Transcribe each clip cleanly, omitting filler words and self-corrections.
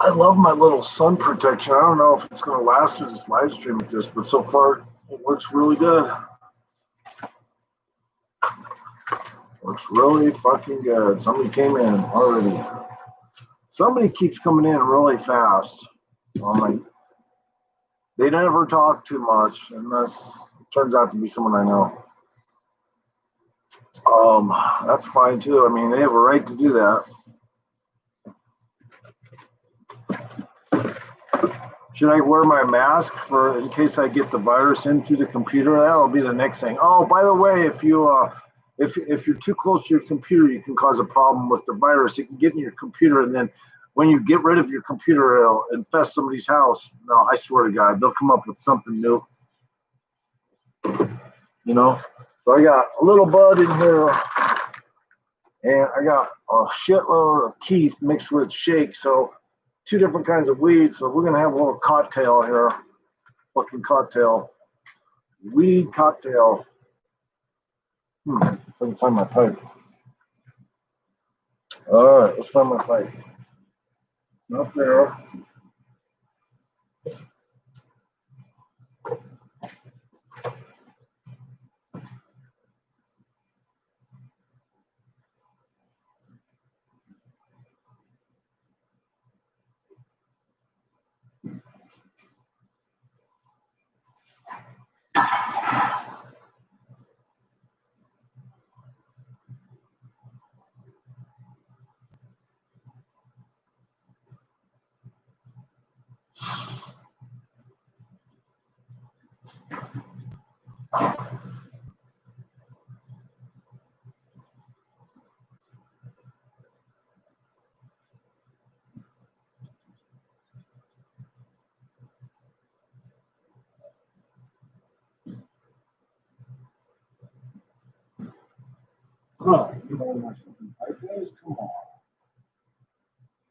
I love my little sun protection. I don't know if it's going to last through this live stream with this, but so far it works really good. Works really fucking good. Somebody came in already. Somebody keeps coming in really fast. So I'm like, they never talk too much unless it turns out to be someone I know. That's fine too. I mean, they have a right to do that. Should I wear my mask for in case I get the virus into the computer? That'll be the next thing. Oh, by the way, if you're too close to your computer, you can cause a problem with the virus. It can get in your computer, and then when you get rid of your computer, it'll infest somebody's house. No, I swear to God, they'll come up with something new. You know? So I got a little bud in here, and I got a shitload of keef mixed with shake. So 2 different kinds of weed. So we're gonna have a little cocktail here. Fucking cocktail. Weed cocktail. I can find my pipe. All right, let's find my pipe. Up there. Oh, you know my fucking pipe is? Come on.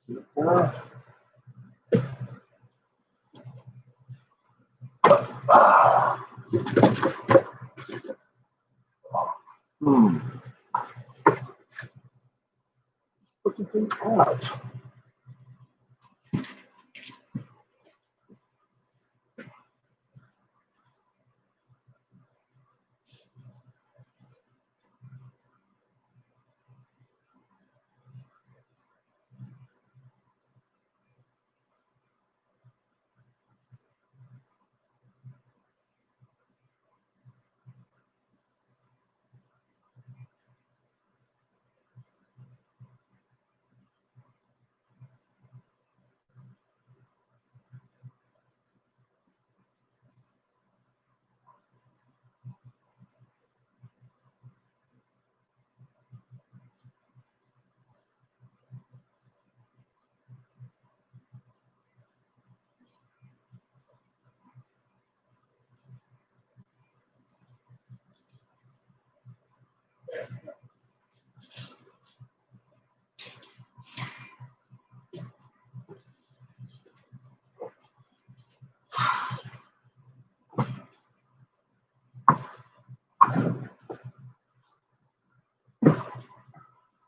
See up there? Fucking thing out.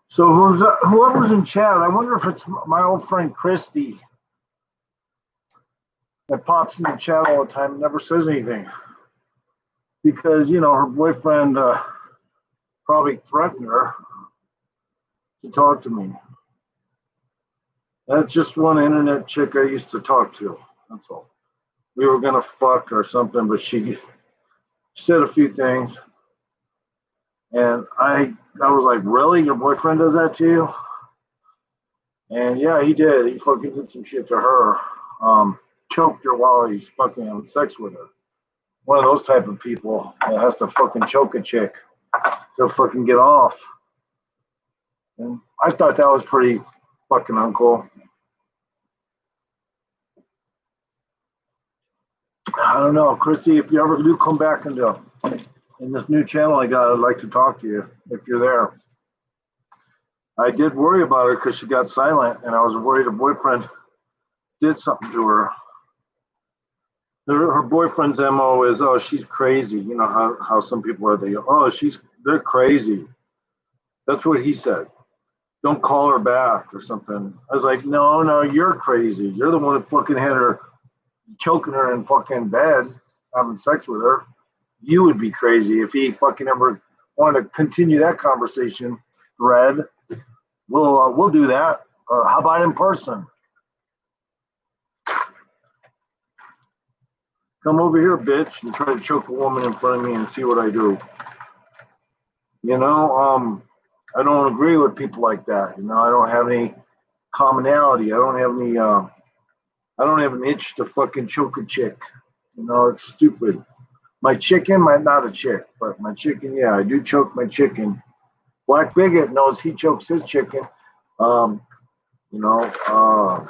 So whoever's in chat, I wonder if it's my old friend Christy that pops in the chat all the time and never says anything. Because, you know, her boyfriend probably threatened her to talk to me. That's just one internet chick I used to talk to. That's all. We were gonna fuck or something, but she said a few things, and I was like, "Really? Your boyfriend does that to you?" And yeah, he did. He fucking did some shit to her. Choked her while he's fucking having sex with her. One of those type of people that has to fucking choke a chick to fucking get off. And I thought that was pretty fucking uncool. I don't know, Christy, if you ever do come back in this new channel I got, I'd like to talk to you if you're there. I did worry about her because she got silent, and I was worried her boyfriend did something to her. Her boyfriend's MO is, oh, she's crazy. You know how some people are, they're crazy. That's what he said. don't call her back or something. I was like, no, you're crazy. You're the one that fucking had her choking her in fucking bed, having sex with her. You would be crazy if he fucking ever wanted to continue that conversation thread. We'll do that. How about in person? Come over here, bitch, and try to choke a woman in front of me and see what I do. You know, I don't agree with people like that. You know, I don't have any commonality. I don't have any. I don't have an itch to fucking choke a chick. You know, it's stupid. My chicken, not a chick, but my chicken, yeah, I do choke my chicken. Black Bigot knows he chokes his chicken. Um, you know,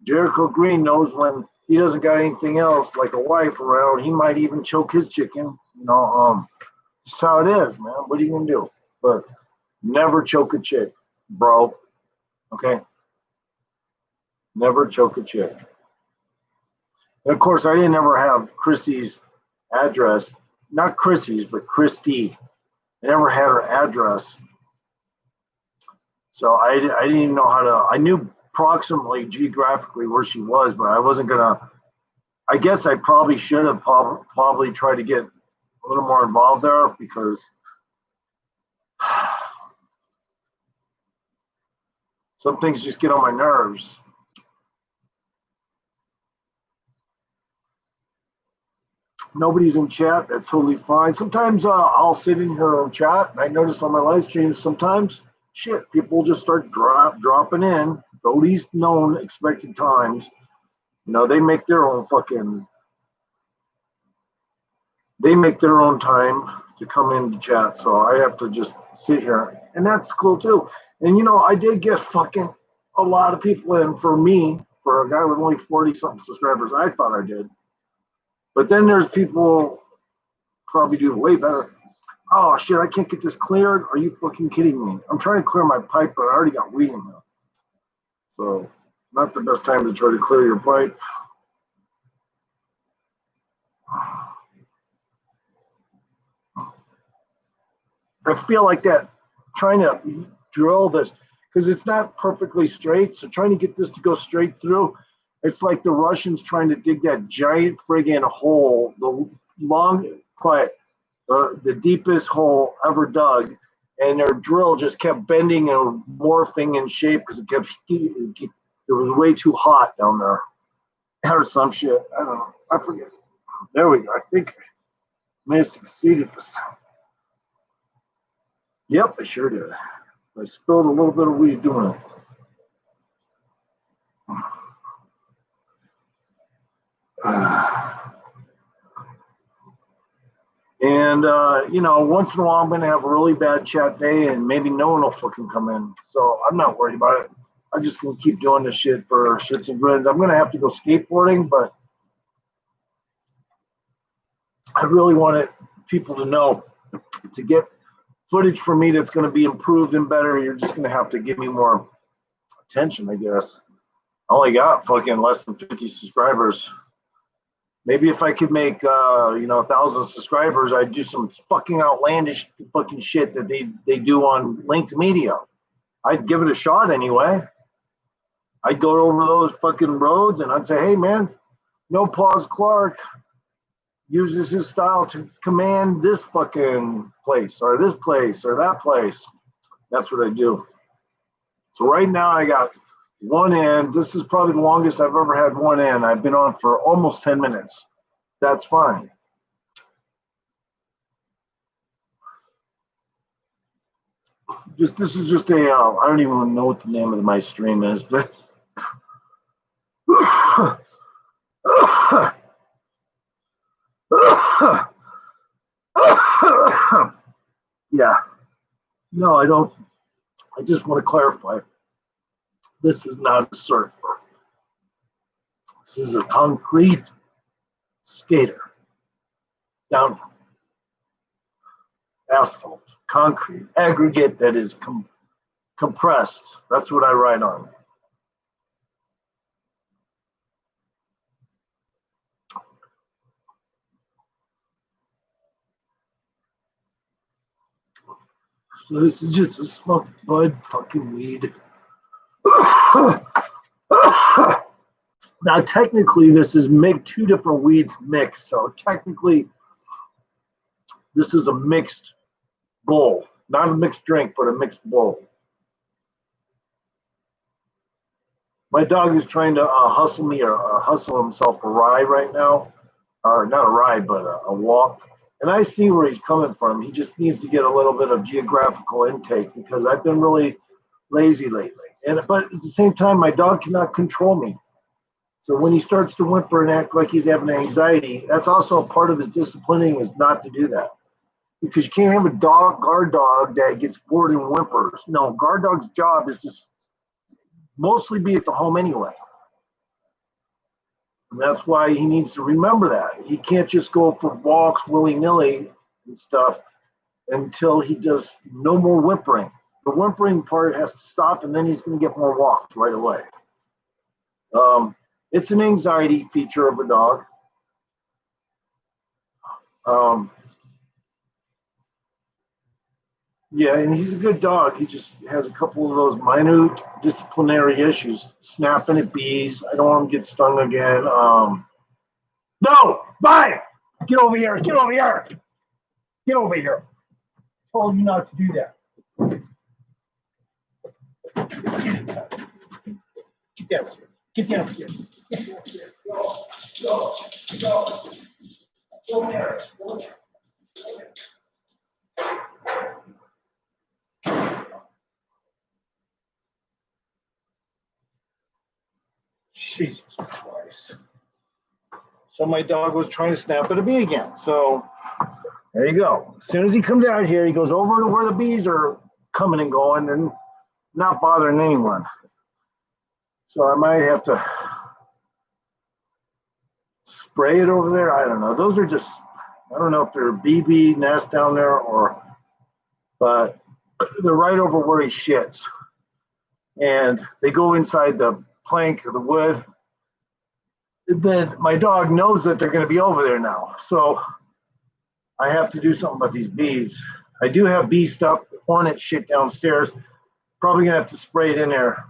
Jericho Green knows when he doesn't got anything else like a wife around, he might even choke his chicken. You know, that's how it is, man. What are you gonna do? But never choke a chick, bro. Okay, never choke a chick. And of course, I didn't ever have Christy's address. Not Chrissy's, but Christy. I never had her address. So I didn't even know how to, I knew approximately geographically where she was, but I wasn't going to, I guess I probably should have probably tried to get a little more involved there because some things just get on my nerves. Nobody's in chat. That's totally fine. Sometimes I'll sit in here and chat. I noticed on my live streams sometimes, shit, people just start dropping in. The least known expected times. You know, they make their own time to come in to chat. So I have to just sit here. And that's cool too. And you know, I did get fucking a lot of people in for me, for a guy with only 40 something subscribers. I thought I did. But then there's people probably do way better. Oh shit, I can't get this cleared. Are you fucking kidding me? I'm trying to clear my pipe, but I already got weed in there. So not the best time to try to clear your pipe. I feel like that trying to drill this because it's not perfectly straight. So trying to get this to go straight through, it's like the Russians trying to dig that giant friggin' hole, the deepest hole ever dug, and their drill just kept bending and morphing in shape because it was way too hot down there, or some shit. I don't know. I forget. There we go. I think I may have succeeded this time. Yep, I sure did. I spilled a little bit of weed doing it. And, you know, once in a while I'm going to have a really bad chat day and maybe no one will fucking come in. So I'm not worried about it. I'm just going to keep doing this shit for shits and grins. I'm going to have to go skateboarding, but I really wanted people to know to get footage from me that's going to be improved and better. You're just going to have to give me more attention, I guess. I only got fucking less than 50 subscribers. Maybe if I could make, 1,000 subscribers, I'd do some fucking outlandish fucking shit that they do on linked media. I'd give it a shot anyway. I'd go over those fucking roads and I'd say, hey, man, No Pause Clark uses his style to command this fucking place or this place or that place. That's what I do. So right now I got one in. This is probably the longest I've ever had one in. I've been on for almost 10 minutes. That's fine. This is just a, I don't even know what the name of my stream is, but yeah. No, I don't. I just want to clarify. This is not a surfer. This is a concrete skater. Down asphalt, concrete, aggregate that is compressed. That's what I ride on. So this is just a smoked bud fucking weed. Now, technically, this is two different weeds mixed. So technically, this is a mixed bowl, not a mixed drink, but a mixed bowl. My dog is trying to hustle me or hustle himself a ride right now, or not a ride, but a walk. And I see where he's coming from. He just needs to get a little bit of geographical intake because I've been really lazy lately. But at the same time, my dog cannot control me. So when he starts to whimper and act like he's having anxiety, that's also a part of his disciplining is not to do that. Because you can't have a guard dog that gets bored and whimpers. No, guard dog's job is to mostly be at the home anyway. And that's why he needs to remember that. He can't just go for walks willy-nilly and stuff until he does no more whimpering. The whimpering part has to stop, and then he's going to get more walks right away. It's an anxiety feature of a dog. Yeah, and he's a good dog. He just has a couple of those minute disciplinary issues, snapping at bees. I don't want him to get stung again. No, bye. Get over here. Get over here. Get over here. I told you not to do that. Get downstairs. Get downstairs. Get downstairs. Go. Go there. Go there. Jesus Christ. So my dog was trying to snap at a bee again. So there you go. As soon as he comes out here, he goes over to where the bees are coming and going and not bothering anyone. So I might have to spray it over there. I don't know. Those are just, I don't know if they're bee nests down there but they're right over where he shits. And they go inside the plank of the wood. Then my dog knows that they're going to be over there now. So I have to do something about these bees. I do have bee stuff, hornet shit downstairs. Probably going to have to spray it in there.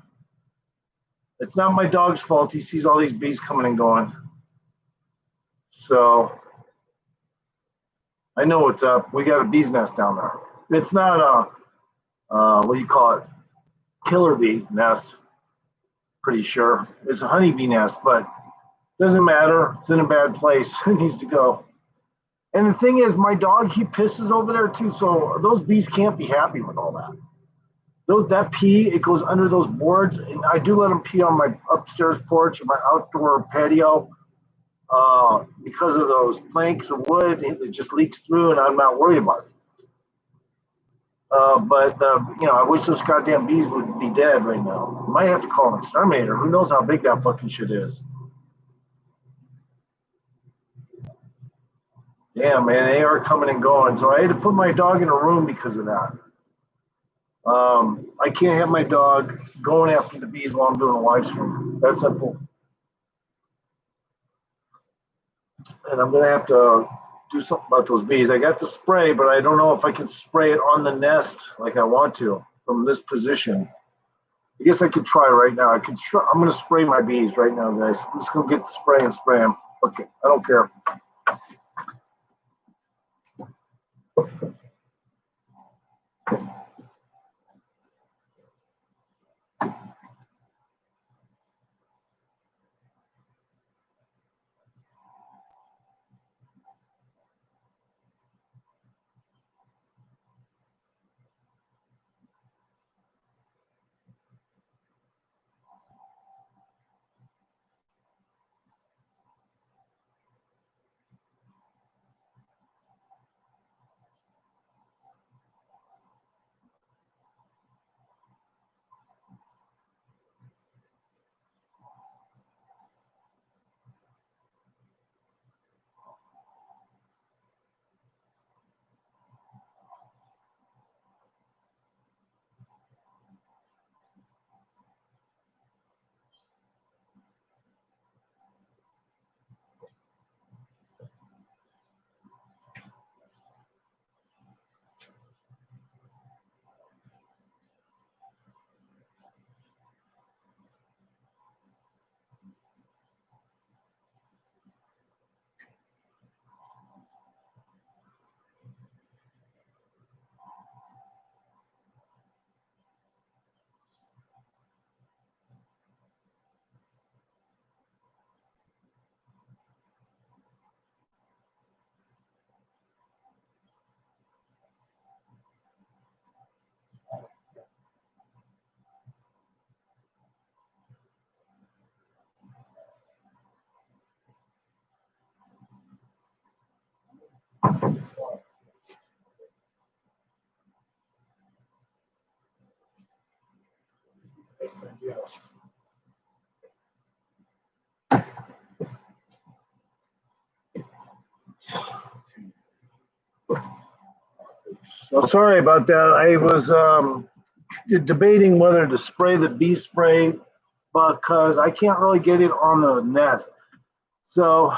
It's not my dog's fault. He sees all these bees coming and going. So I know what's up. We got a bee's nest down there. It's not a, what do you call it? Killer bee nest. Pretty sure. It's a honeybee nest, but doesn't matter. It's in a bad place. It needs to go. And the thing is, my dog, he pisses over there too. So those bees can't be happy with all that. That pee, it goes under those boards. And I do let them pee on my upstairs porch or my outdoor patio. Because of those planks of wood, it just leaks through and I'm not worried about it. I wish those goddamn bees would be dead right now. I might have to call an exterminator. Who knows how big that fucking shit is. Yeah, man, they are coming and going. So I had to put my dog in a room because of that. I can't have my dog going after the bees while I'm doing a live stream. That's simple. And I'm going to have to do something about those bees. I got the spray, but I don't know if I can spray it on the nest like I want to from this position. I guess I could try right now. I'm going to spray my bees right now, guys. I'm just going to get the spray and spray them. Okay, I don't care. best idea. So sorry about that. I was debating whether to spray the bee spray because I can't really get it on the nest. So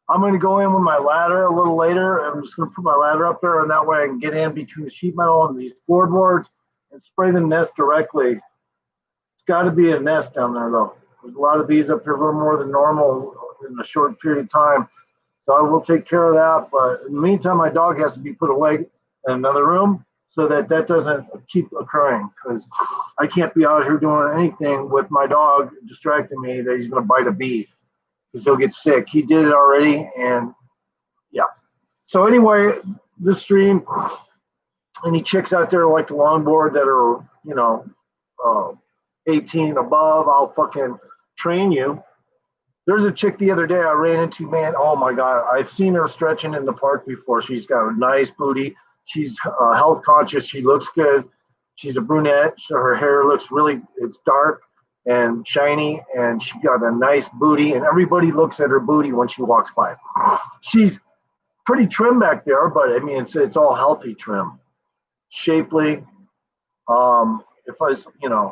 I'm going to go in with my ladder a little later. I'm just going to put my ladder up there, and that way I can get in between the sheet metal and these floorboards and spray the nest directly. It's got to be a nest down there, though. There's a lot of bees up here, a little more than normal in a short period of time. So I will take care of that. But in the meantime, my dog has to be put away in another room so that that doesn't keep occurring, because I can't be out here doing anything with my dog distracting me that he's going to bite a bee, because he'll get sick. He did it already, and yeah. So anyway, this stream, any chicks out there like the longboard that are, 18 and above, I'll fucking train you. There's a chick the other day I ran into, man, oh my God, I've seen her stretching in the park before. She's got a nice booty. She's health conscious. She looks good. She's a brunette, so her hair looks it's dark and shiny, and she got a nice booty, and everybody looks at her booty when she walks by. She's pretty trim back there, but I mean, it's all healthy trim, shapely.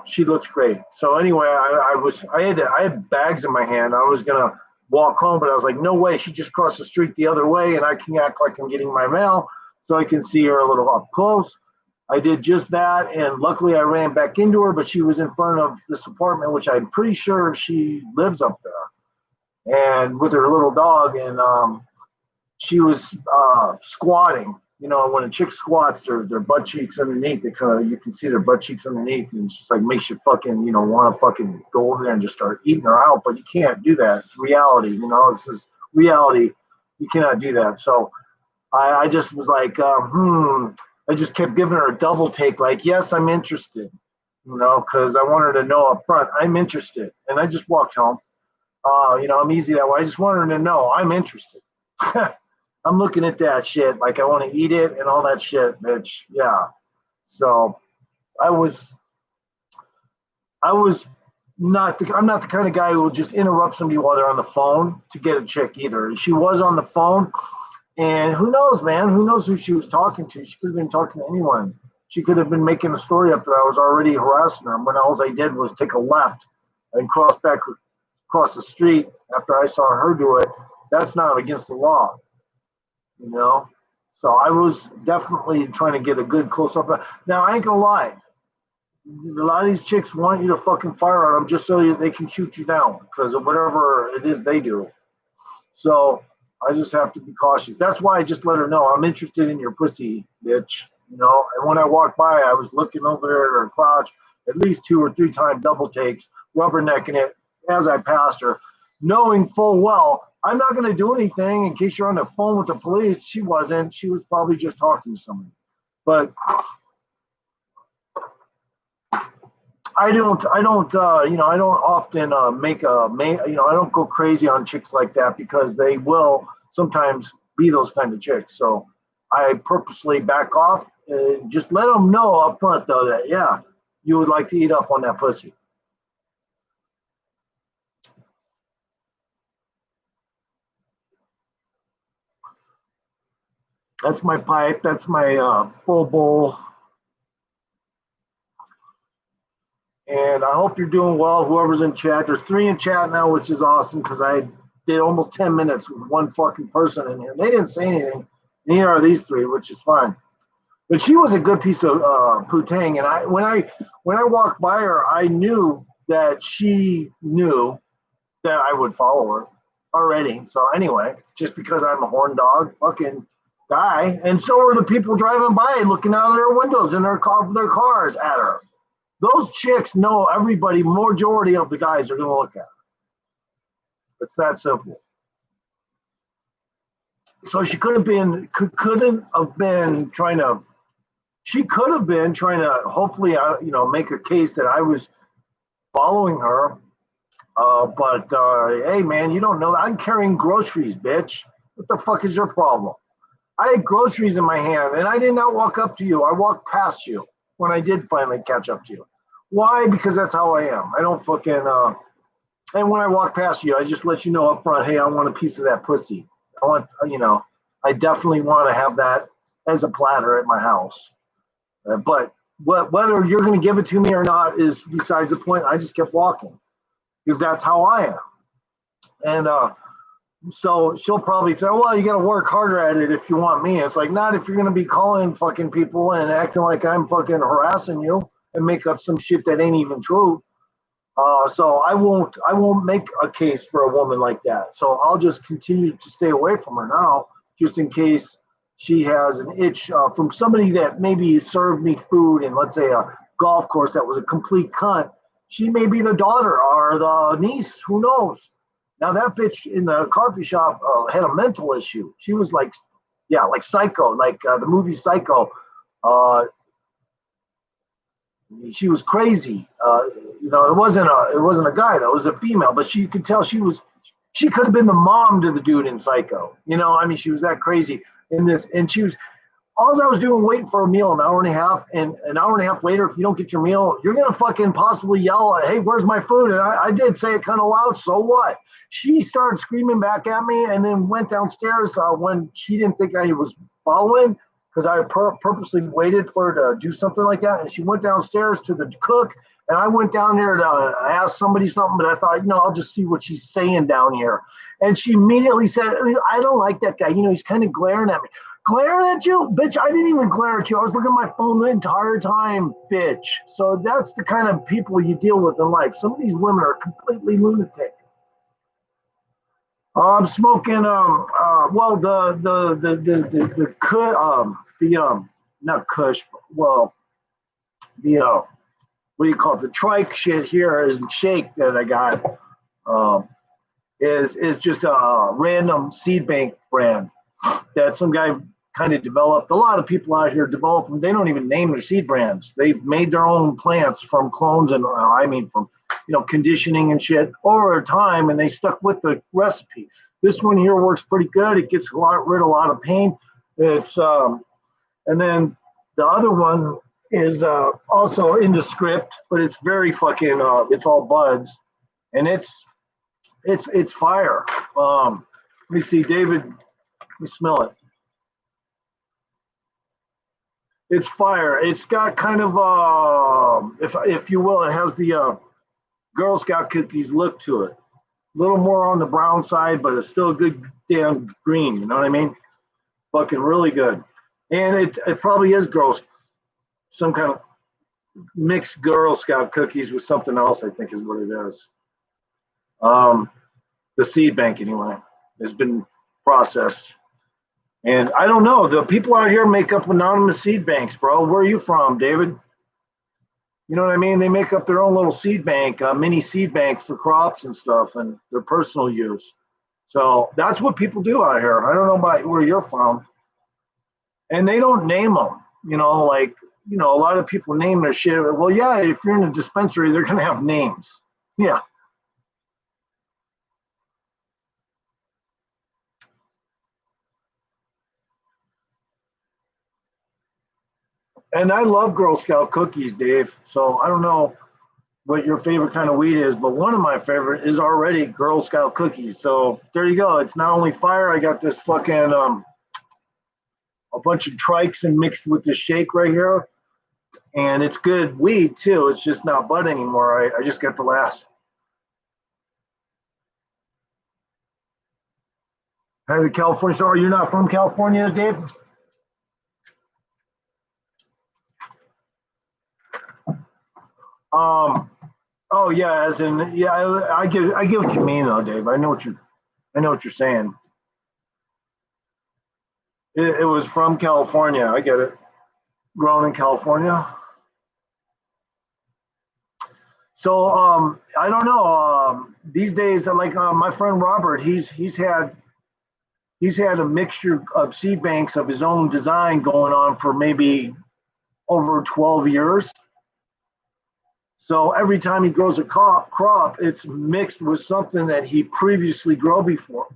She looks great. So anyway, I had bags in my hand. I was gonna walk home, but I was like, no way. She just crossed the street the other way, and I can act like I'm getting my mail, so I can see her a little up close. I did just that, and luckily I ran back into her, but she was in front of this apartment, which I'm pretty sure she lives up there, and with her little dog, and she was squatting. When a chick squats, their butt cheeks underneath, you can see their butt cheeks underneath, and it's just like makes you fucking, want to fucking go over there and just start eating her out, but you can't do that. It's reality, this is reality. You cannot do that. So I just was like, I just kept giving her a double take, like, yes, I'm interested, because I want her to know up front, I'm interested. And I just walked home. I'm easy that way. I just wanted her to know I'm interested. I'm looking at that shit like I want to eat it and all that shit, bitch. Yeah. So I'm not the kind of guy who will just interrupt somebody while they're on the phone to get a chick either. She was on the phone, and who knows, man? Who knows who she was talking to? She could have been talking to anyone. She could have been making a story up there. I was already harassing her, when all I did was take a left and cross the street after I saw her do it. That's not against the law. So I was definitely trying to get a good close up. Now I ain't gonna lie, a lot of these chicks want you to fucking fire on them just so they can shoot you down because of whatever it is they do. So I just have to be cautious. That's why I just let her know I'm interested in your pussy, bitch. And when I walked by, I was looking over there at her crotch at least 2 or 3 times, double takes, rubbernecking it as I passed her, knowing full well I'm not going to do anything in case you're on the phone with the police. She wasn't. She was probably just talking to somebody. But I don't often I don't go crazy on chicks like that because they will sometimes be those kind of chicks. So I purposely back off. Just let them know up front, though, that, yeah, you would like to eat up on that pussy. That's my pipe. That's my full bowl. And I hope you're doing well, whoever's in chat. There's 3 in chat now, which is awesome because I did almost 10 minutes with one fucking person in here. They didn't say anything. Neither are these 3, which is fine. But she was a good piece of putang. And when I walked by her, I knew that she knew that I would follow her already. So anyway, just because I'm a horn dog, fucking guy, and so are the people driving by looking out of their windows in their cars at her. Those chicks know everybody, majority of the guys are going to look at her. It's that simple. So she couldn't have been trying to hopefully, make a case that I was following her. But hey, man, you don't know. I'm carrying groceries, bitch. What the fuck is your problem? I had groceries in my hand, and I did not walk up to you. I walked past you when I did finally catch up to you. Why? Because that's how I am. I don't fucking and when I walk past you, I just let you know up front, hey, I want a piece of that pussy. I want, I definitely want to have that as a platter at my house. But whether you're going to give it to me or not is besides the point. I just kept walking because that's how I am. And so she'll probably say, well, you got to work harder at it if you want me. It's like, not if you're going to be calling fucking people and acting like I'm fucking harassing you and make up some shit that ain't even true. So I won't make a case for a woman like that. So I'll just continue to stay away from her now, just in case she has an itch from somebody that maybe served me food in, let's say, a golf course that was a complete cunt. She may be the daughter or the niece. Who knows? Now that bitch in the coffee shop had a mental issue. She was like, yeah, like Psycho, like the movie Psycho. Uh, she was crazy. It wasn't a guy though. It was a female, but you could tell she could have been the mom to the dude in Psycho. I mean, she was that crazy in this, and she was. All I was doing waiting for a meal an hour and a half, and an hour and a half later, if you don't get your meal, you're gonna fucking possibly yell, "Hey, where's my food?" And I did say it kind of loud. So what? She started screaming back at me, and then went downstairs when she didn't think I was following because I purposely waited for her to do something like that. And she went downstairs to the cook, and I went down there to ask somebody something, but I thought, I'll just see what she's saying down here. And she immediately said, I don't like that guy. He's kind of glaring at me. Glaring at you? Bitch, I didn't even glare at you. I was looking at my phone the entire time, bitch. So that's the kind of people you deal with in life. Some of these women are completely lunatic. I'm smoking well not Kush, well the what do you call it, the trike shit here is shake that I got is just a random seed bank brand that some guy kind of developed. A lot of people out here develop them. They don't even name their seed brands. They've made their own plants from clones and from conditioning and shit over time, and they stuck with the recipe. This one here works pretty good. It gets rid of a lot of pain. It's and then the other one is also in the script, but it's very fucking. It's all buds, and it's fire. Let me see, David. Let me smell it. It's fire. It's got kind of if you will, it has the Girl Scout cookies look to it. A little more on the brown side, but it's still a good damn green. You know what I mean? Fucking really good. And it probably is some kind of mixed Girl Scout cookies with something else. I think is what it is. The seed bank anyway has been processed. And I don't know. The people out here make up anonymous seed banks, bro. Where are you from, David? You know what I mean? They make up their own little seed bank, mini seed bank for crops and stuff and their personal use. So that's what people do out here. I don't know about where you're from. And they don't name them, a lot of people name their shit. Well, yeah, if you're in a dispensary, they're going to have names. Yeah. And I love Girl Scout cookies, Dave. So I don't know what your favorite kind of weed is, but one of my favorite is already Girl Scout cookies. So there you go. It's not only fire. I got this fucking a bunch of trikes and mixed with this shake right here, and it's good weed too. It's just not bud anymore. I just got the last. How's it, California? So are you not from California, Dave? Oh yeah, as in yeah, I get what you mean though, Dave. I know what you're saying. It was from California. I get it. Grown in California. So I don't know. These days, like my friend Robert, he's had a mixture of seed banks of his own design going on for maybe over 12 years. So every time he grows a crop, it's mixed with something that he previously grew before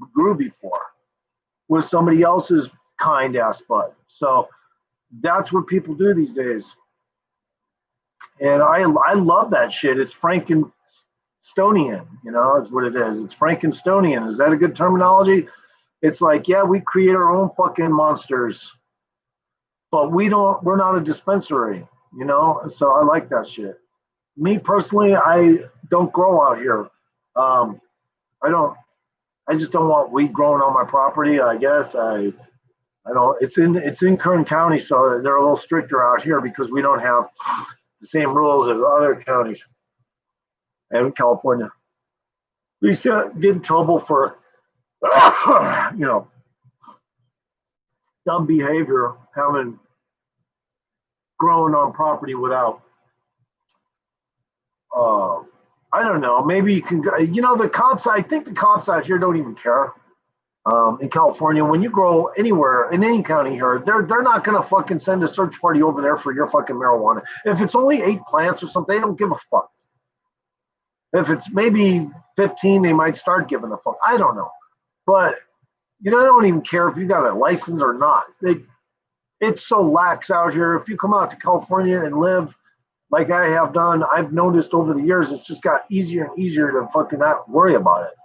with somebody else's kind ass bud. So that's what people do these days. And I love that shit. It's Frankenstonian, is what it is. It's Frankenstonian. Is that a good terminology? It's like, yeah, we create our own fucking monsters, but we're not a dispensary. So I like that shit. Me personally, I don't grow out here. Um, I don't. I just don't want weed growing on my property. I guess I don't. It's in Kern County, so they're a little stricter out here because we don't have the same rules as other counties. And in California, we used to get in trouble for dumb behavior, having grown on property without. Uh, I don't know. Maybe you can. The cops. I think the cops out here don't even care. In California, when you grow anywhere in any county here, they're not gonna fucking send a search party over there for your fucking marijuana. If it's only 8 plants or something, they don't give a fuck. If it's maybe 15, they might start giving a fuck. I don't know, but they don't even care if you got a license or not. It's so lax out here. If you come out to California and live like I have done, I've noticed over the years it's just got easier and easier to fucking not worry about it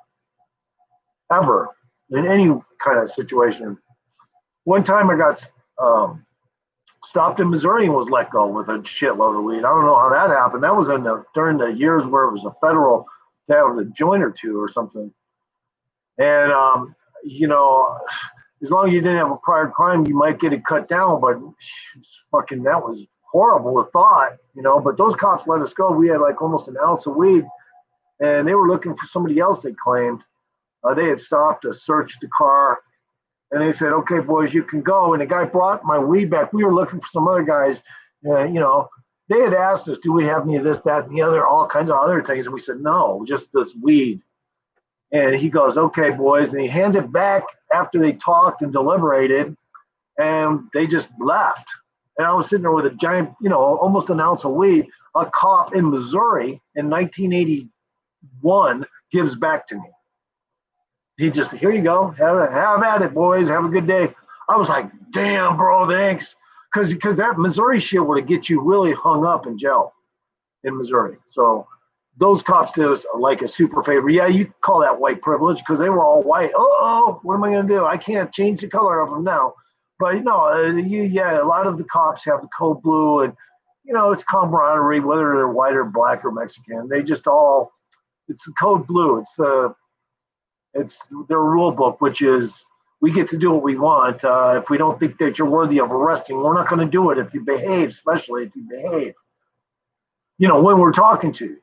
ever in any kind of situation. One time I got stopped in Missouri and was let go with a shitload of weed. I don't know how that happened. That was during the years where it was a federal, to have a joint or two or something. And as long as you didn't have a prior crime, you might get it cut down. But fucking, that was horrible thought. But those cops let us go. We had like almost an ounce of weed, and they were looking for somebody else. They claimed they had stopped to search the car, and they said, "Okay, boys, you can go." And the guy brought my weed back. We were looking for some other guys. They had asked us, "Do we have any of this, that, and the other, all kinds of other things?" And we said, "No, just this weed." And he goes, "Okay, boys," and he hands it back after they talked and deliberated, and they just left. And I was sitting there with a giant, almost an ounce of weed. A cop in Missouri in 1981 gives back to me. He just, "Here you go, have at it, boys, have a good day." I was like, "Damn, bro, thanks," because that Missouri shit would get you really hung up in jail in Missouri. So those cops did us like a super favor. Yeah, you call that white privilege because they were all white. Oh, what am I going to do? I can't change the color of them now. But a lot of the cops have the code blue, and it's camaraderie, whether they're white or black or Mexican. They just it's the code blue. It's their rule book, which is we get to do what we want. If we don't think that you're worthy of arresting, we're not going to do it if you behave, especially if you behave, when we're talking to you.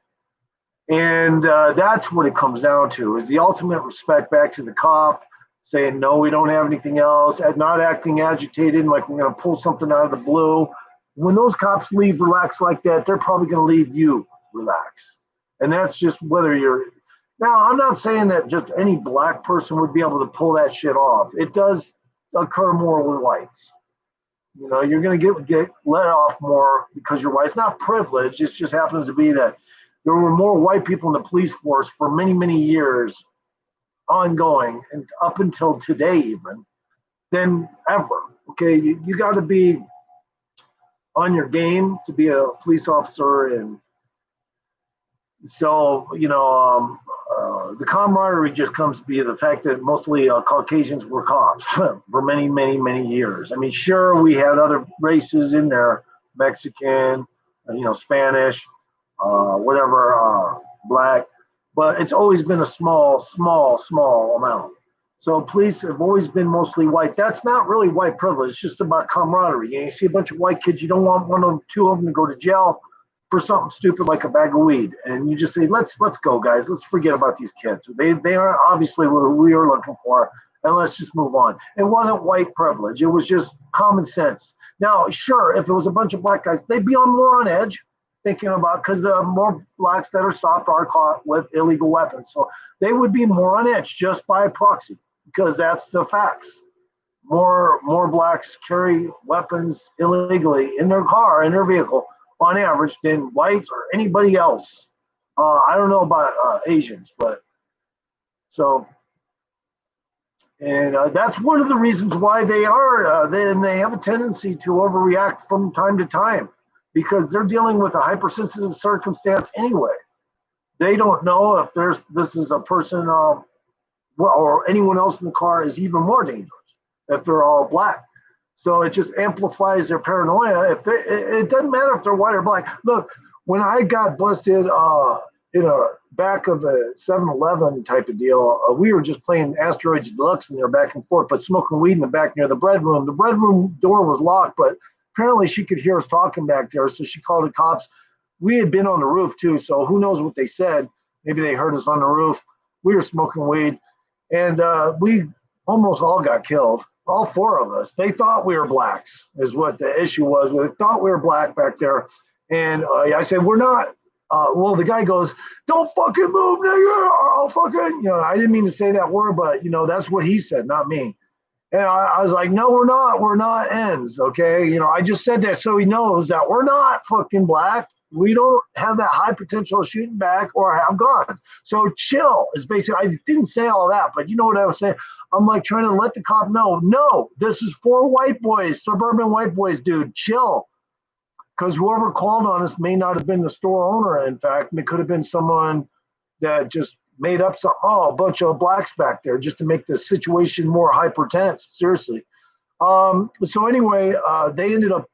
And that's what it comes down to, is the ultimate respect back to the cop, saying, "No, we don't have anything else," and not acting agitated, like we're going to pull something out of the blue. When those cops leave relaxed like that, they're probably going to leave you relaxed. And that's just whether you're... Now, I'm not saying that just any black person would be able to pull that shit off. It does occur more with whites. You're going to get let off more because you're white. It's not privilege. It just happens to be that there were more white people in the police force for many, many years, ongoing, and up until today even, than ever. Okay, you got to be on your game to be a police officer. And so, the camaraderie just comes to be the fact that mostly Caucasians were cops for many, many, many years. I mean, sure, we had other races in there, Mexican, Spanish, whatever, black, but it's always been a small, small, small amount. So police have always been mostly white. That's not really white privilege. It's just about camaraderie. You see a bunch of white kids, you don't want one of them, two of them to go to jail for something stupid like a bag of weed, and you just say, let's go, guys. Let's forget about these kids. They are obviously what we were looking for, and let's just move on. It wasn't white privilege. It was just common sense. Now, sure, if it was a bunch of black guys, they'd be more on edge, thinking about, because the more blacks that are stopped are caught with illegal weapons, so they would be more on edge just by proxy, because that's the facts. More blacks carry weapons illegally in their car, in their vehicle, on average, than whites or anybody else. I don't know about Asians, but so, and that's one of the reasons why they are. They have a tendency to overreact from time to time. because they're dealing with a hypersensitive circumstance anyway. They don't know if this is a person or anyone else in the car is even more dangerous if they're all black. So it just amplifies their paranoia. It doesn't matter if they're white or black. Look, when I got busted in a back of a 7-Eleven type of deal, we were just playing Asteroids Deluxe in there back and forth, but smoking weed in the back near the bread room. The bread room door was locked, but apparently she could hear us talking back there, so she called the cops. We had been on the roof too, so who knows what they said. Maybe they heard us on the roof. We were smoking weed, and we almost all got killed. All four of us. They thought we were blacks, is what the issue was. They thought we were black back there. And I said, we're not. Well, the guy goes, don't fucking move, nigga. I'll fucking, I didn't mean to say that word, but, that's what he said, not me. And I was like, no, we're not. We're not ends, okay? I just said that so he knows that we're not fucking black. We don't have that high potential of shooting back or have guns. So chill is basically, I didn't say all that, but you know what I was saying? I'm like trying to let the cop know, no, this is for white boys, suburban white boys, dude, chill. Because whoever called on us may not have been the store owner, in fact. It could have been someone that just made up a bunch of blacks back there just to make the situation more hyper tense, seriously. So anyway, they ended up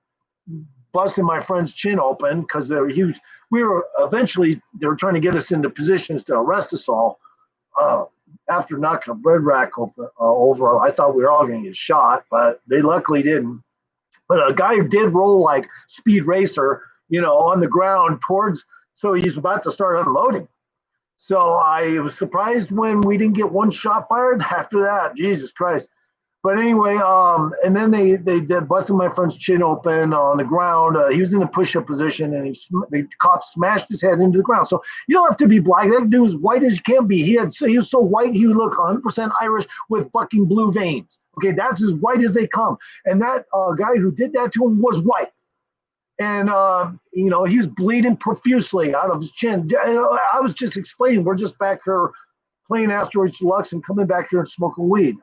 busting my friend's chin open because they were trying to get us into positions to arrest us all. After knocking a bread rack over, I thought we were all going to get shot, but they luckily didn't. But a guy did roll like Speed Racer, on the ground so he's about to start unloading. So I was surprised when we didn't get one shot fired after that. Jesus Christ. But anyway, and then they busted my friend's chin open on the ground. He was in a push-up position, and the cop smashed his head into the ground. So you don't have to be black. That dude was white as you can be. He was so white he would look 100% Irish with fucking blue veins. Okay, that's as white as they come. And that guy who did that to him was white. And, he was bleeding profusely out of his chin. I was just explaining, we're just back here playing Asteroids Deluxe and coming back here and smoking weed.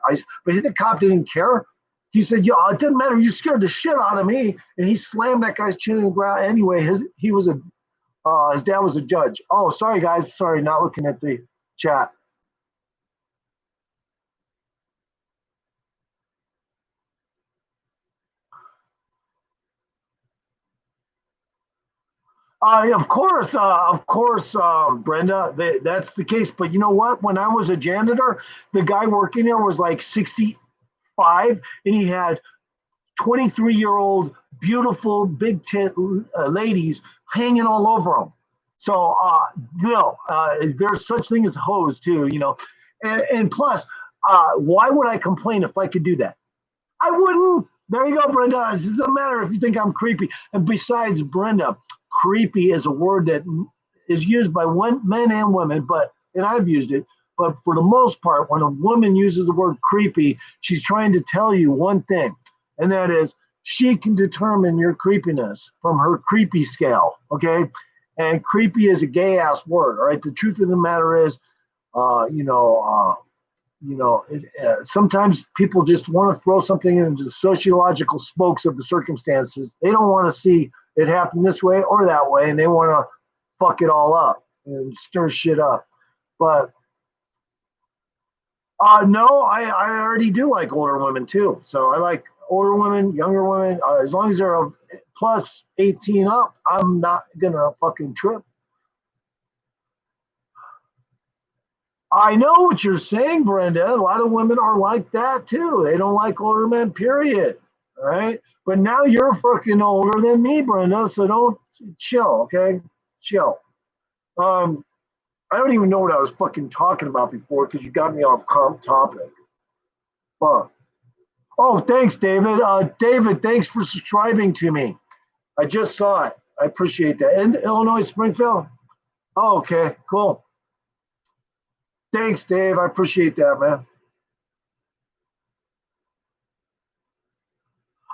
But the cop didn't care. He said, "Yo, it didn't matter. You scared the shit out of me." And he slammed that guy's chin in the ground. Anyway, his dad was a judge. Oh, sorry, guys. Sorry, not looking at the chat. Of course, Brenda, that's the case. But you know what? When I was a janitor, the guy working there was like 65, and he had 23-year-old beautiful big tit ladies hanging all over him. So there's such thing as hoes too, and plus, why would I complain if I could do that? I wouldn't. There you go, Brenda. It doesn't matter if you think I'm creepy. And besides, Brenda, creepy is a word that is used by men and women, and I've used it. But for the most part, when a woman uses the word creepy, she's trying to tell you one thing, and that is she can determine your creepiness from her creepy scale, okay? And creepy is a gay-ass word, all right? The truth of the matter is, sometimes people just want to throw something into the sociological spokes of the circumstances. They don't want to see it happen this way or that way, and they want to fuck it all up and stir shit up. But no, I already do like older women too. So I like older women, younger women, as long as they're plus 18 up, I'm not gonna fucking trip. I know what you're saying, Brenda. A lot of women are like that too. They don't like older men, period. All right. But now you're fucking older than me, Brenda. So don't chill, okay? Chill. I don't even know what I was fucking talking about before because you got me off topic. But oh, thanks, David. David, thanks for subscribing to me. I just saw it. I appreciate that. And Illinois Springfield. Oh, okay, cool. Thanks, Dave. I appreciate that, man.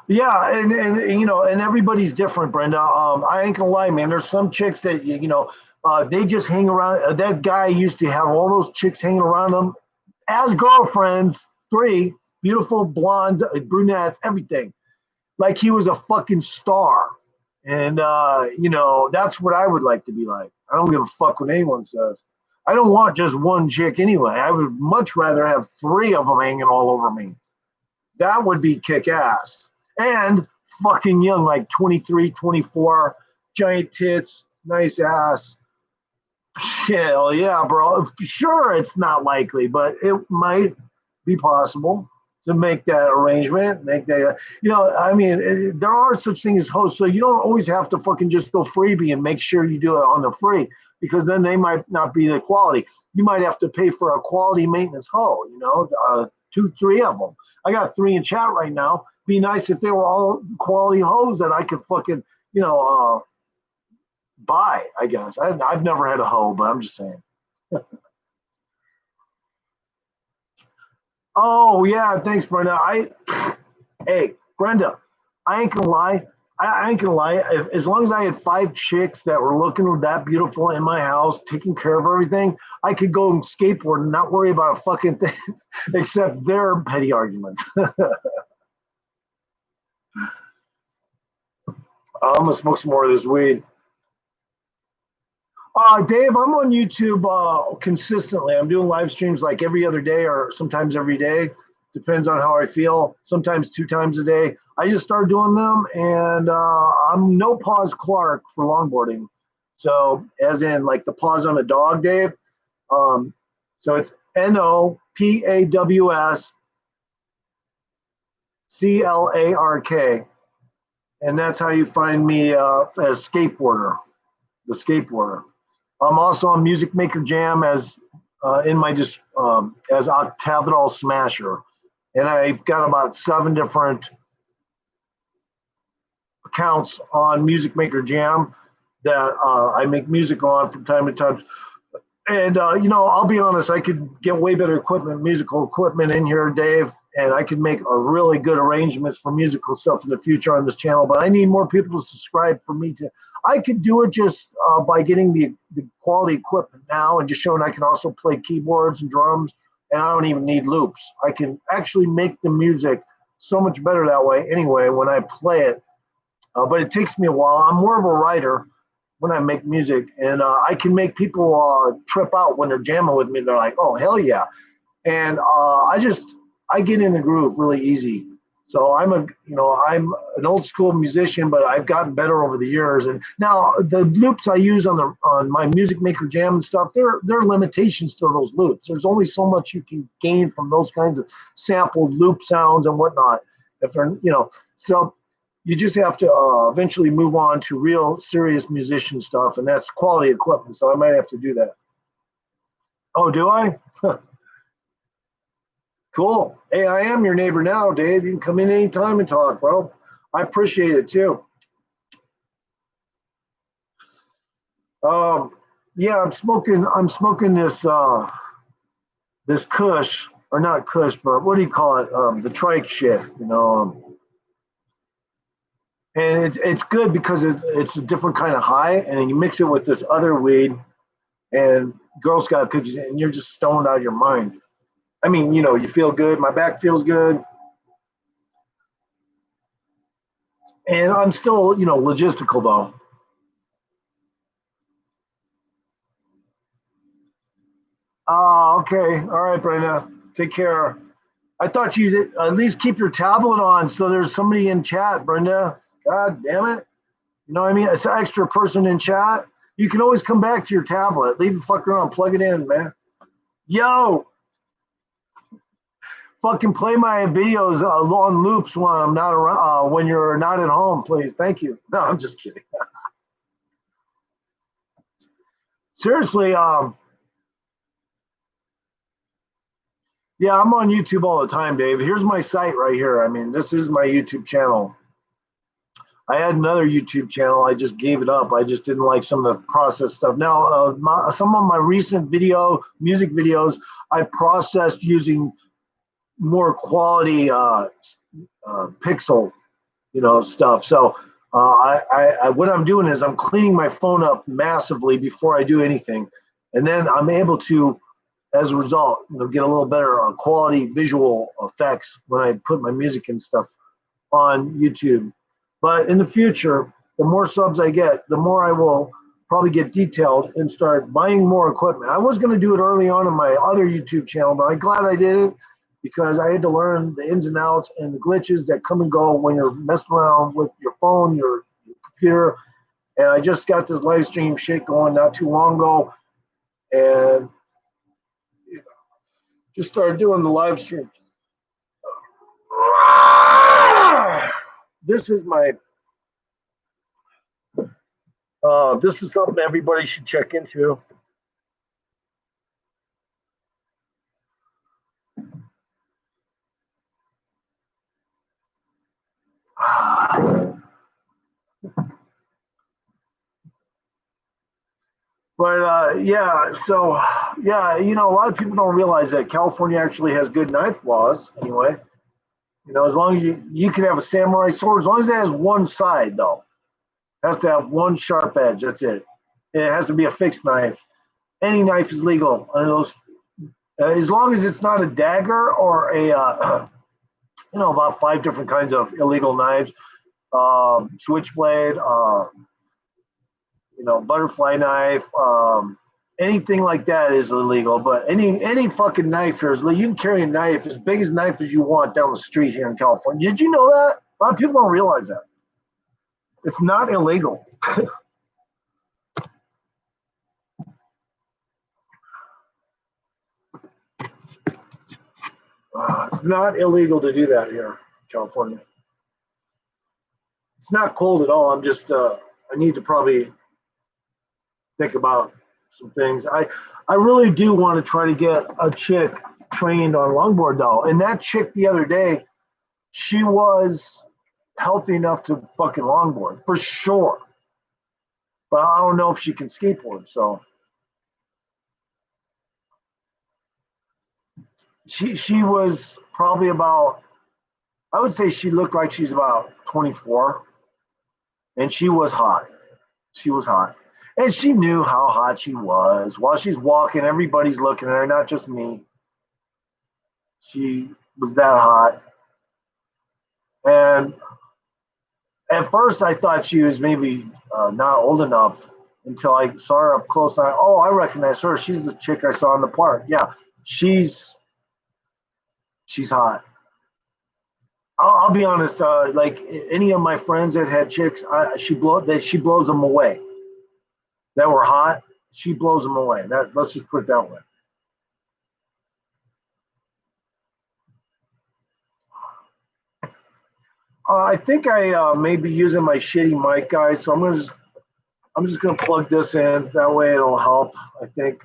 Yeah, and everybody's different, Brenda. I ain't gonna lie, man. There's some chicks that they just hang around. That guy used to have all those chicks hanging around him as girlfriends, 3 beautiful blonde brunettes, everything, like he was a fucking star. And, you know, that's what I would like to be like. I don't give a fuck what anyone says. I don't want just one chick anyway. I would much rather have three of them hanging all over me. That would be kick ass. And fucking young, like 23, 24, giant tits, nice ass. Hell yeah, bro. Sure, it's not likely, but it might be possible to make that arrangement. Make that, you know, I mean, there are such things as hosts, so you don't always have to fucking just go freebie and make sure you do it on the free, because then they might not be the quality. You might have to pay for a quality maintenance hoe, you know, two, three of them. I got three in chat right now. Be nice if they were all quality hoes that I could fucking, you know, buy, I guess. I've never had a hoe, but I'm just saying. Oh yeah, thanks, Brenda. Hey, Brenda, I ain't gonna lie. I ain't gonna lie. As long as I had five chicks that were looking that beautiful in my house, taking care of everything, I could go and skateboard and not worry about a fucking thing, except their petty arguments. I'm gonna smoke some more of this weed. Dave, I'm on YouTube consistently. I'm doing live streams like every other day or sometimes every day. Depends on how I feel. Sometimes two times a day. I just started doing them, and I'm no pause Clark for longboarding. So, as in like the pause on a dog, Dave. So it's NOPAWSCLARK, and that's how you find me as skateboarder, the skateboarder. I'm also on Music Maker Jam as in my just as Octavital Smasher, and I've got about 7 different accounts on Music Maker Jam that I make music on from time to time. And you know, I'll be honest, I could get way better equipment, musical equipment in here, Dave, and I could make a really good arrangements for musical stuff in the future on this channel. But I need more people to subscribe for me to. I could do it just by getting the quality equipment now and just showing I can also play keyboards and drums, and I don't even need loops. I can actually make the music so much better that way anyway when I play it. But it takes me a while. I'm more of a writer when I make music, and I can make people trip out when they're jamming with me. They're like, "Oh hell yeah!" And I get in the groove really easy. So I'm an old school musician, but I've gotten better over the years. And now the loops I use on my Music Maker Jam and stuff, there are limitations to those loops. There's only so much you can gain from those kinds of sampled loop sounds and whatnot. If they're, so you just have to eventually move on to real serious musician stuff, and that's quality equipment. So I might have to do that. Oh, do I? Cool. Hey, I am your neighbor now, Dave. You can come in anytime and talk, bro. I appreciate it too. Yeah, I'm smoking this Kush, or not Kush, but what do you call it? The trike shit, and it's good because it's a different kind of high, and then you mix it with this other weed and Girl Scout cookies, and you're just stoned out of your mind. I mean, you feel good. My back feels good. And I'm still, logistical though. Oh, okay. All right, Brenda. Take care. I thought you'd at least keep your tablet on so there's somebody in chat, Brenda. God damn it. You know what I mean? It's an extra person in chat. You can always come back to your tablet. Leave the fucker on. Plug it in, man. Yo, fucking play my videos on loops when I'm not around, when you're not at home, please. Thank you. No, I'm just kidding. Seriously, yeah, I'm on YouTube all the time, Dave. Here's my site right here. I mean, this is my YouTube channel. I had another YouTube channel. I just gave it up. I just didn't like some of the process stuff. Now, some of my recent music videos, I processed using more quality pixel, stuff. So what I'm doing is I'm cleaning my phone up massively before I do anything, and then I'm able to, as a result, get a little better quality visual effects when I put my music and stuff on YouTube. But in the future, the more subs I get, the more I will probably get detailed and start buying more equipment. I was going to do it early on in my other YouTube channel, but I'm glad I did it because I had to learn the ins and outs and the glitches that come and go when you're messing around with your phone, your computer. And I just got this live stream shit going not too long ago, and just started doing the live stream. This is my this is something everybody should check into. But yeah, so yeah, you know, a lot of people don't realize that California actually has good knife laws. Anyway, you know, as long as you can have a samurai sword, as long as it has one side though, it has to have one sharp edge. That's it. And it has to be a fixed knife. Any knife is legal under those, as long as it's not a dagger or a you know, about 5 different kinds of illegal knives, switchblade, you know, butterfly knife, anything like that is illegal. But any fucking knife here is legal. You can carry a knife as big as knife as you want down the street here in California. Did you know that? A lot of people don't realize that. It's not illegal. It's not illegal to do that here in California. It's not cold at all. I'm just I need to probably think about some things. I really do want to try to get a chick trained on longboard though. And that chick the other day, she was healthy enough to fucking longboard for sure. But I don't know if she can skateboard. So she was probably about, I would say she looked like she's about 24, and she was hot. She was hot. And she knew how hot she was. While she's walking, everybody's looking at her, not just me. She was that hot. And at first, I thought she was maybe not old enough until I saw her up close. And I recognize her. She's the chick I saw in the park. Yeah, she's hot. I'll be honest. Like any of my friends that had chicks, she blows them away. That were hot, she blows them away. That, let's just put it that way. I think I may be using my shitty mic, guys. So I'm just gonna plug this in. That way it'll help. I think.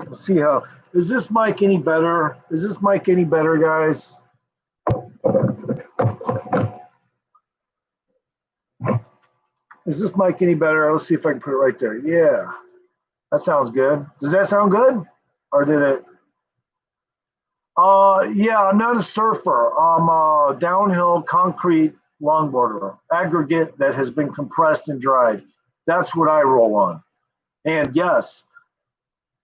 Let's see how. Is this mic any better? Is this mic any better, guys? Is this mic any better? Let's see if I can put it right there. Yeah, that sounds good. Does that sound good? Or did it? Yeah, I'm not a surfer. I'm a downhill concrete longboarder, aggregate that has been compressed and dried. That's what I roll on. And yes,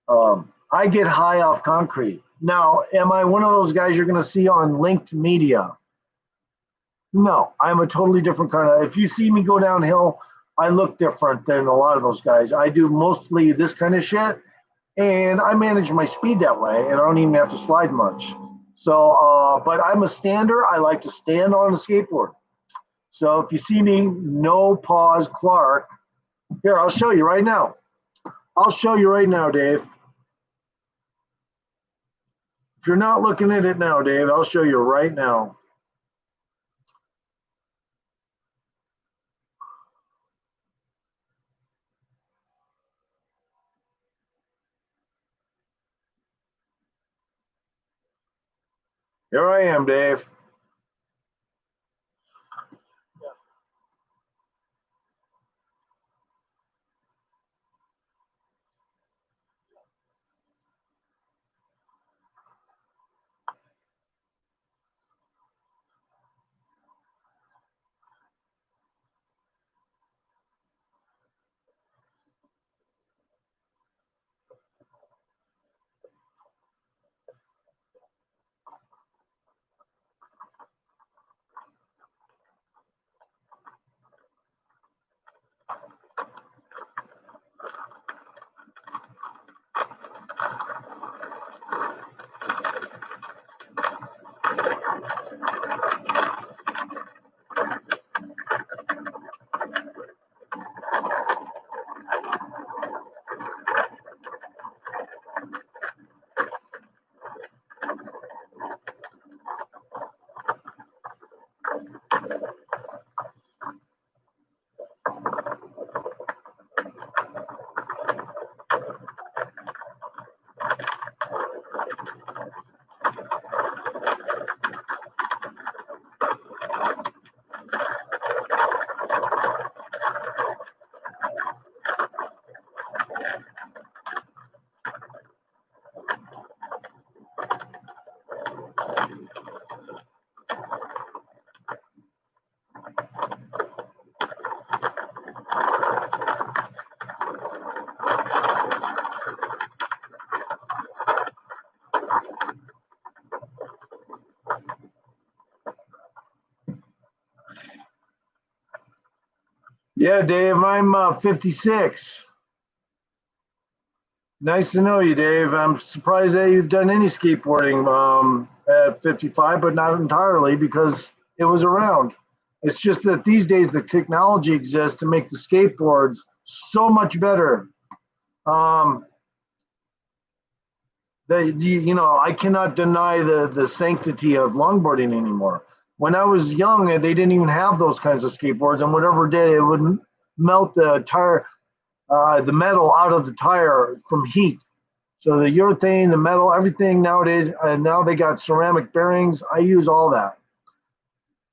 I get high off concrete. Now, am I one of those guys you're going to see on linked media? No, I'm a totally different kind of. If you see me go downhill, I look different than a lot of those guys. I do mostly this kind of shit, and I manage my speed that way, and I don't even have to slide much. So, but I'm a stander. I like to stand on a skateboard. So if you see me, no pause, Clark. Here, I'll show you right now. I'll show you right now, Dave. If you're not looking at it now, Dave, I'll show you right now. Here I am, Dave. Yeah, Dave, I'm 56. Nice to know you, Dave. I'm surprised that you've done any skateboarding at 55, but not entirely because it was around. It's just that these days the technology exists to make the skateboards so much better. Um, that I cannot deny the sanctity of longboarding anymore. When I was young, they didn't even have those kinds of skateboards, and whatever did it would melt the tire, the metal out of the tire from heat. So the urethane, the metal, everything nowadays, and now they got ceramic bearings. I use all that.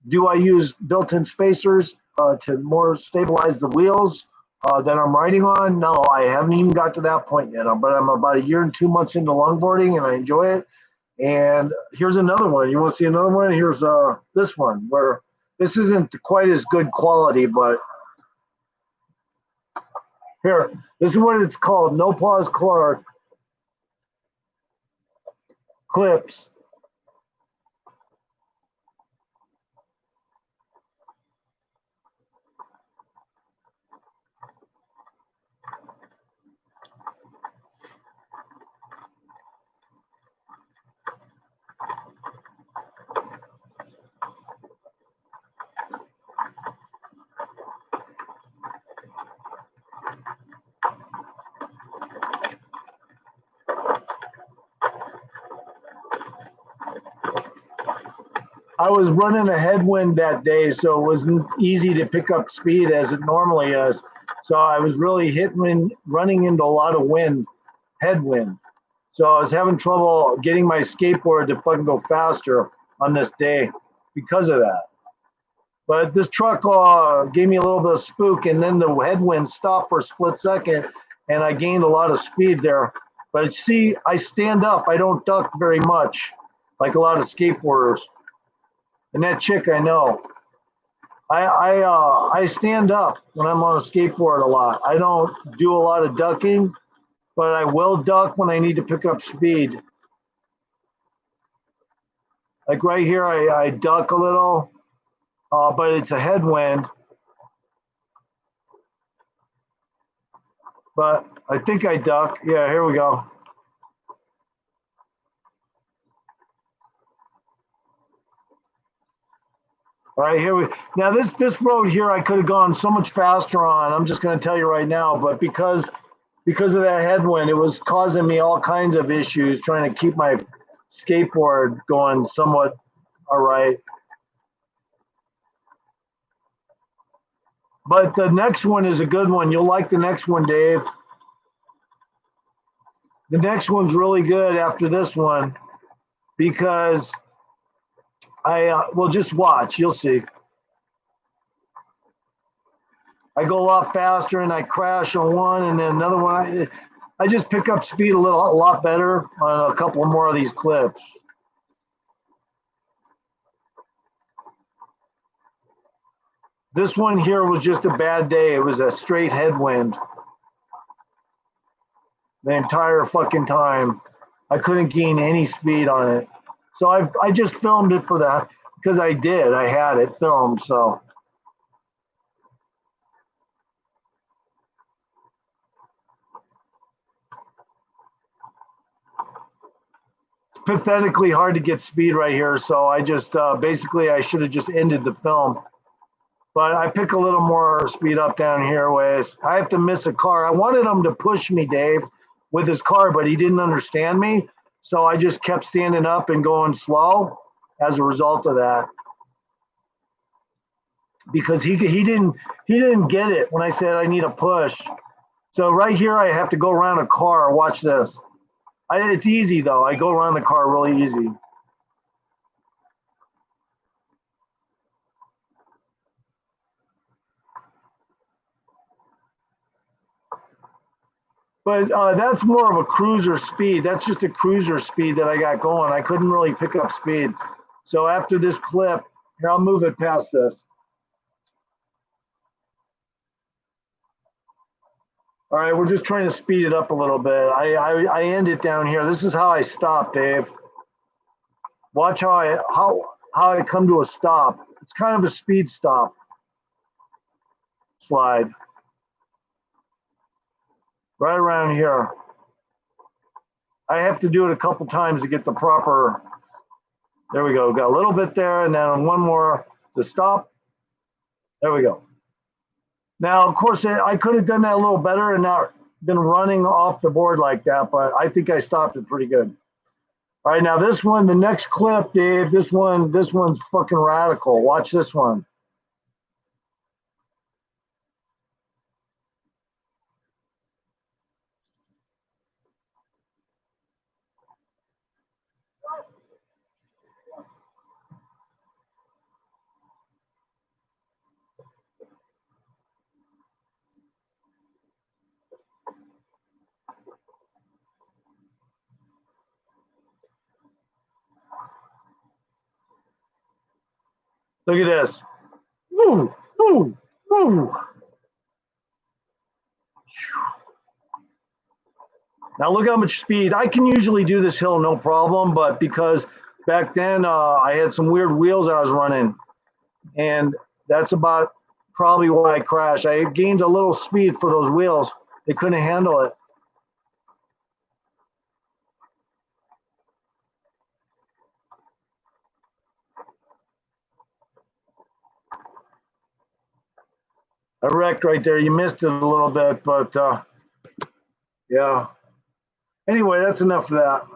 Do I use built-in spacers to more stabilize the wheels that I'm riding on? No, I haven't even got to that point yet. But I'm about a year and 2 months into longboarding, and I enjoy it. And here's another one. You want to see another one? Here's this one, where this isn't quite as good quality, but here, this is what it's called: no pause clips. I was running a headwind that day, so it wasn't easy to pick up speed as it normally is. So I was really running into a lot of wind, headwind. So I was having trouble getting my skateboard to fucking go faster on this day because of that. But this truck gave me a little bit of spook, and then the headwind stopped for a split second, and I gained a lot of speed there. But see, I stand up. I don't duck very much, like a lot of skateboarders. And that chick I know. I stand up when I'm on a skateboard a lot. I don't do a lot of ducking, but I will duck when I need to pick up speed. Like right here, I duck a little, but it's a headwind. But I think I duck. Yeah, here we go. All right, here we now this road here I could have gone so much faster on. I'm just going to tell you right now, but because of that headwind, it was causing me all kinds of issues trying to keep my skateboard going somewhat all right. But the next one is a good one. You'll like the next one, Dave. The next one's really good after this one because well, just watch. You'll see. I go a lot faster and I crash on one, and then another one. I just pick up speed a lot better on a couple more of these clips. This one here was just a bad day. It was a straight headwind the entire fucking time. I couldn't gain any speed on it. So I just filmed it for that because I did. I had it filmed, so. It's pathetically hard to get speed right here, so I just basically I should have just ended the film. But I pick a little more speed up down here ways. I have to miss a car. I wanted him to push me, Dave, with his car, but he didn't understand me. So I just kept standing up and going slow as a result of that. Because he didn't get it when I said I need a push. So right here I have to go around a car. Watch this. It's easy though. I go around the car really easy. But that's more of a cruiser speed. That's just a cruiser speed that I got going. I couldn't really pick up speed. So after this clip, here, I'll move it past this. All right, we're just trying to speed it up a little bit. I end it down here. This is how I stop, Dave. Watch how I come to a stop. It's kind of a speed stop. slide. Right around here. I have to do it a couple times to get the proper, there we go. Got a little bit there, and then one more to stop. There we go. Now, of course, I could have done that a little better and not been running off the board like that, but I think I stopped it pretty good. All right, now this one, the next clip, Dave, this one's fucking radical. Watch this one. Look at this. Woo, woo, woo. Now look how much speed. I can usually do this hill no problem, but because back then I had some weird wheels I was running, and that's about probably why I crashed. I gained a little speed for those wheels. They couldn't handle it. I wrecked right there. You missed it a little bit, but yeah. Anyway, that's enough of that.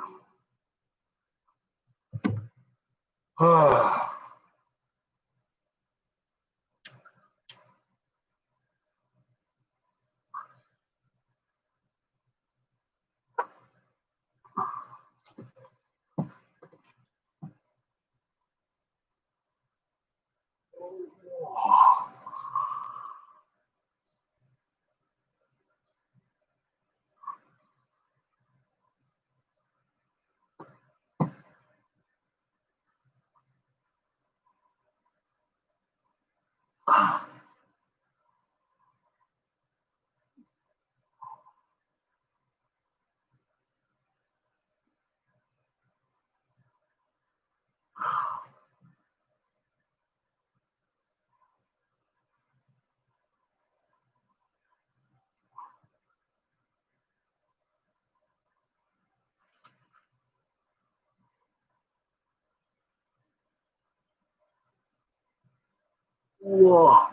Whoa.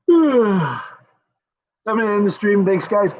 I'm gonna end the stream. Thanks, guys.